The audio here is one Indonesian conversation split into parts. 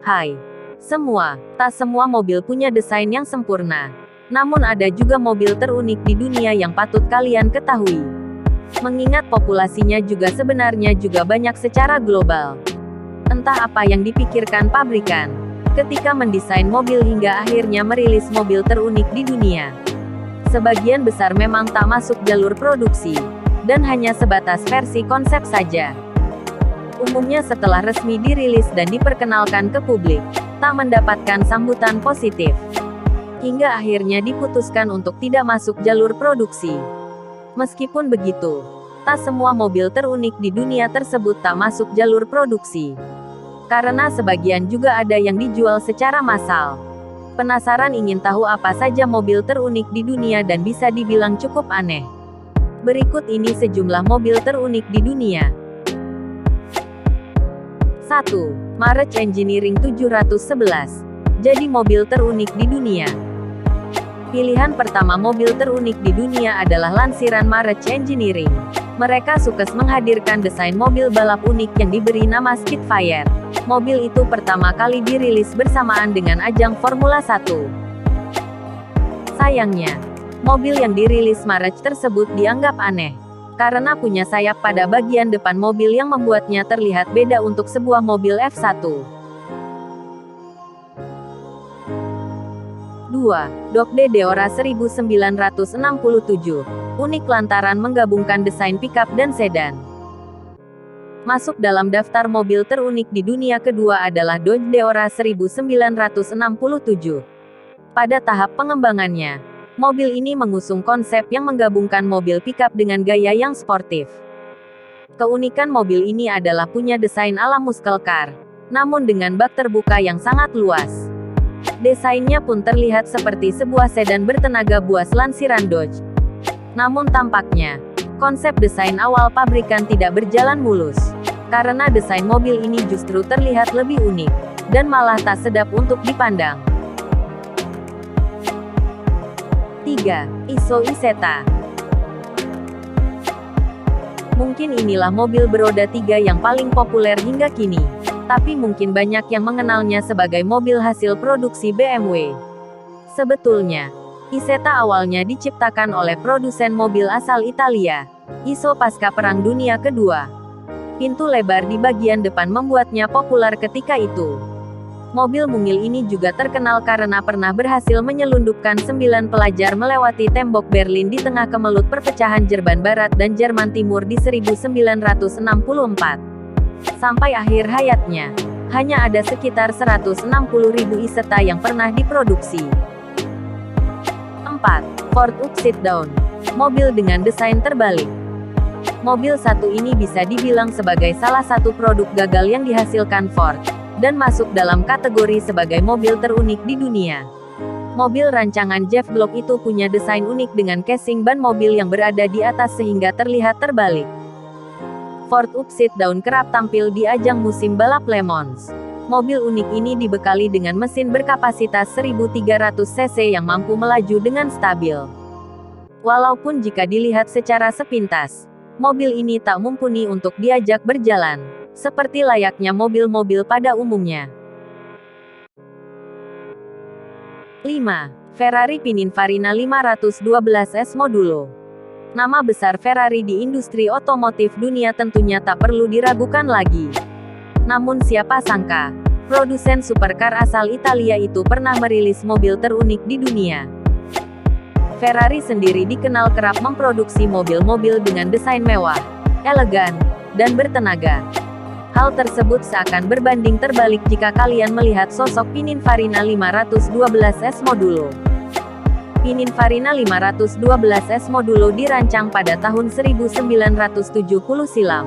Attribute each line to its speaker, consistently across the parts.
Speaker 1: Hai semua, tak semua mobil punya desain yang sempurna. Namun ada juga mobil terunik di dunia yang patut kalian ketahui. Mengingat populasinya juga sebenarnya juga banyak secara global. Entah apa yang dipikirkan pabrikan ketika mendesain mobil hingga akhirnya merilis mobil terunik di dunia. Sebagian besar memang tak masuk jalur produksi, dan hanya sebatas versi konsep saja. Umumnya setelah resmi dirilis dan diperkenalkan ke publik, tak mendapatkan sambutan positif. Hingga akhirnya diputuskan untuk tidak masuk jalur produksi. Meskipun begitu, tak semua mobil terunik di dunia tersebut tak masuk jalur produksi. Karena sebagian juga ada yang dijual secara massal. Penasaran ingin tahu apa saja mobil terunik di dunia dan bisa dibilang cukup aneh? Berikut ini sejumlah mobil terunik di dunia. 1. March Engineering 711. Jadi mobil terunik di dunia. Pilihan pertama mobil terunik di dunia adalah lansiran March Engineering. Mereka sukses menghadirkan desain mobil balap unik yang diberi nama Spitfire. Mobil itu pertama kali dirilis bersamaan dengan ajang Formula 1. Sayangnya, mobil yang dirilis March tersebut dianggap aneh. Karena punya sayap pada bagian depan mobil yang membuatnya terlihat beda untuk sebuah mobil F1. 2. Dodge Deora 1967. Unik lantaran menggabungkan desain pickup dan sedan. Masuk dalam daftar mobil terunik di dunia kedua adalah Dodge Deora 1967. Pada tahap pengembangannya, mobil ini mengusung konsep yang menggabungkan mobil pickup dengan gaya yang sportif. Keunikan mobil ini adalah punya desain ala muscle car, namun dengan bak terbuka yang sangat luas. Desainnya pun terlihat seperti sebuah sedan bertenaga buas lansiran Dodge. Namun tampaknya, konsep desain awal pabrikan tidak berjalan mulus. Karena desain mobil ini justru terlihat lebih unik, dan malah tak sedap untuk dipandang. 3. Iso Isetta. Mungkin inilah mobil beroda 3 yang paling populer hingga kini. Tapi mungkin banyak yang mengenalnya sebagai mobil hasil produksi BMW. Sebetulnya, Isetta awalnya diciptakan oleh produsen mobil asal Italia, Iso pasca Perang Dunia Kedua. Pintu lebar di bagian depan membuatnya populer ketika itu. Mobil mungil ini juga terkenal karena pernah berhasil menyelundupkan 9 pelajar melewati tembok Berlin di tengah kemelut perpecahan Jerman Barat dan Jerman Timur di 1964. Sampai akhir hayatnya, hanya ada sekitar 160.000 Isetta yang pernah diproduksi. 4. Ford Upside Down. Mobil dengan desain terbalik. Mobil satu ini bisa dibilang sebagai salah satu produk gagal yang dihasilkan Ford, dan masuk dalam kategori sebagai mobil terunik di dunia. Mobil rancangan Jeff Gluck itu punya desain unik dengan casing ban mobil yang berada di atas sehingga terlihat terbalik. Ford Upside Down kerap tampil di ajang musim balap Le Mans. Mobil unik ini dibekali dengan mesin berkapasitas 1.300 cc yang mampu melaju dengan stabil. Walaupun jika dilihat secara sepintas, mobil ini tak mumpuni untuk diajak berjalan, seperti layaknya mobil-mobil pada umumnya. 5. Ferrari Pininfarina 512S Modulo. Nama besar Ferrari di industri otomotif dunia tentunya tak perlu diragukan lagi. Namun siapa sangka, produsen supercar asal Italia itu pernah merilis mobil terunik di dunia. Ferrari sendiri dikenal kerap memproduksi mobil-mobil dengan desain mewah, elegan, dan bertenaga. Hal tersebut seakan berbanding terbalik jika kalian melihat sosok Pininfarina 512S Modulo. Pininfarina 512S Modulo dirancang pada tahun 1970 silam.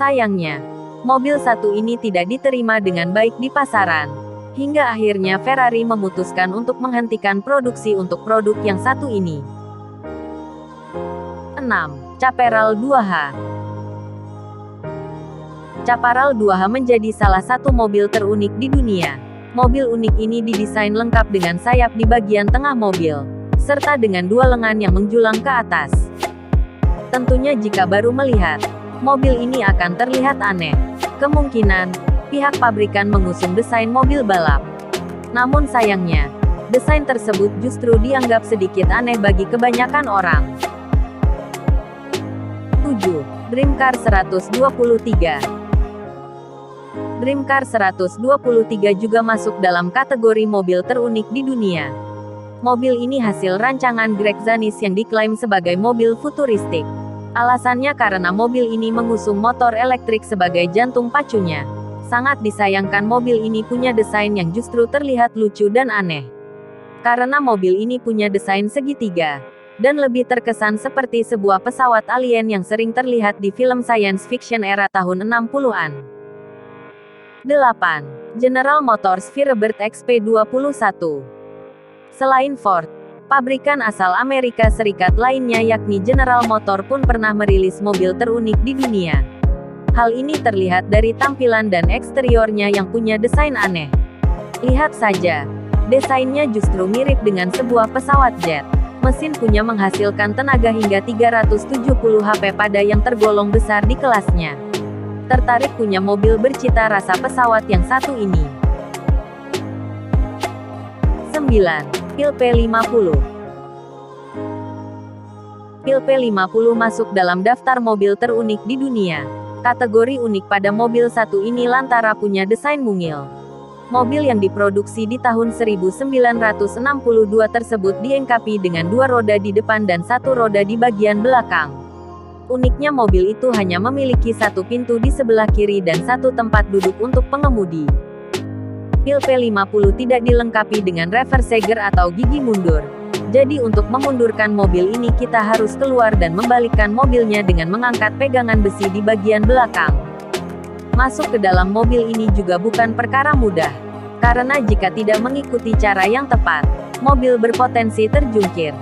Speaker 1: Sayangnya, mobil satu ini tidak diterima dengan baik di pasaran. Hingga akhirnya Ferrari memutuskan untuk menghentikan produksi untuk produk yang satu ini. 6. Chaparral 2H. Chaparral 2H menjadi salah satu mobil terunik di dunia. Mobil unik ini didesain lengkap dengan sayap di bagian tengah mobil, serta dengan dua lengan yang menjulang ke atas. Tentunya jika baru melihat, mobil ini akan terlihat aneh. Kemungkinan, pihak pabrikan mengusung desain mobil balap. Namun sayangnya, desain tersebut justru dianggap sedikit aneh bagi kebanyakan orang. 7. Dreamcar 123. Dreamcar 123 juga masuk dalam kategori mobil terunik di dunia. Mobil ini hasil rancangan Greg Zanis yang diklaim sebagai mobil futuristik. Alasannya karena mobil ini mengusung motor elektrik sebagai jantung pacunya. Sangat disayangkan mobil ini punya desain yang justru terlihat lucu dan aneh. Karena mobil ini punya desain segitiga, dan lebih terkesan seperti sebuah pesawat alien yang sering terlihat di film science fiction era tahun 60-an. 8. General Motors Firebird XP21. Selain Ford, pabrikan asal Amerika Serikat lainnya yakni General Motors pun pernah merilis mobil terunik di dunia. Hal ini terlihat dari tampilan dan eksteriornya yang punya desain aneh. Lihat saja, desainnya justru mirip dengan sebuah pesawat jet. Mesin punya menghasilkan tenaga hingga 370 HP pada yang tergolong besar di kelasnya. Tertarik punya mobil bercita rasa pesawat yang satu ini? 9. Pil P50. Pil P50 masuk dalam daftar mobil terunik di dunia. Kategori unik pada mobil satu ini lantaran punya desain mungil. Mobil yang diproduksi di tahun 1962 tersebut dilengkapi dengan 2 roda di depan dan 1 roda di bagian belakang. Uniknya mobil itu hanya memiliki 1 pintu di sebelah kiri dan 1 tempat duduk untuk pengemudi. Pil P50 tidak dilengkapi dengan reverse gear atau gigi mundur. Jadi untuk memundurkan mobil ini kita harus keluar dan membalikkan mobilnya dengan mengangkat pegangan besi di bagian belakang. Masuk ke dalam mobil ini juga bukan perkara mudah. Karena jika tidak mengikuti cara yang tepat, mobil berpotensi terjungkir.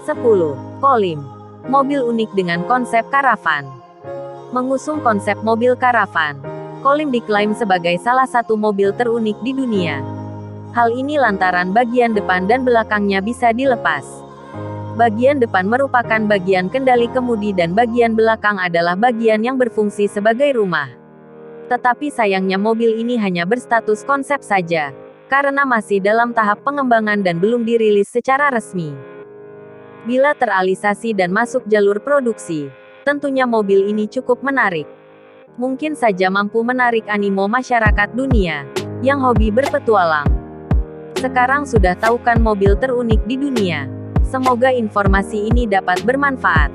Speaker 1: 10. Kolim. Mobil unik dengan konsep karavan. Mengusung konsep mobil karavan, Kolim diklaim sebagai salah satu mobil terunik di dunia. Hal ini lantaran bagian depan dan belakangnya bisa dilepas. Bagian depan merupakan bagian kendali kemudi dan bagian belakang adalah bagian yang berfungsi sebagai rumah. Tetapi sayangnya mobil ini hanya berstatus konsep saja, karena masih dalam tahap pengembangan dan belum dirilis secara resmi. Bila terrealisasi dan masuk jalur produksi, tentunya mobil ini cukup menarik. Mungkin saja mampu menarik animo masyarakat dunia yang hobi berpetualang. Sekarang sudah tahu kan mobil terunik di dunia? Semoga informasi ini dapat bermanfaat.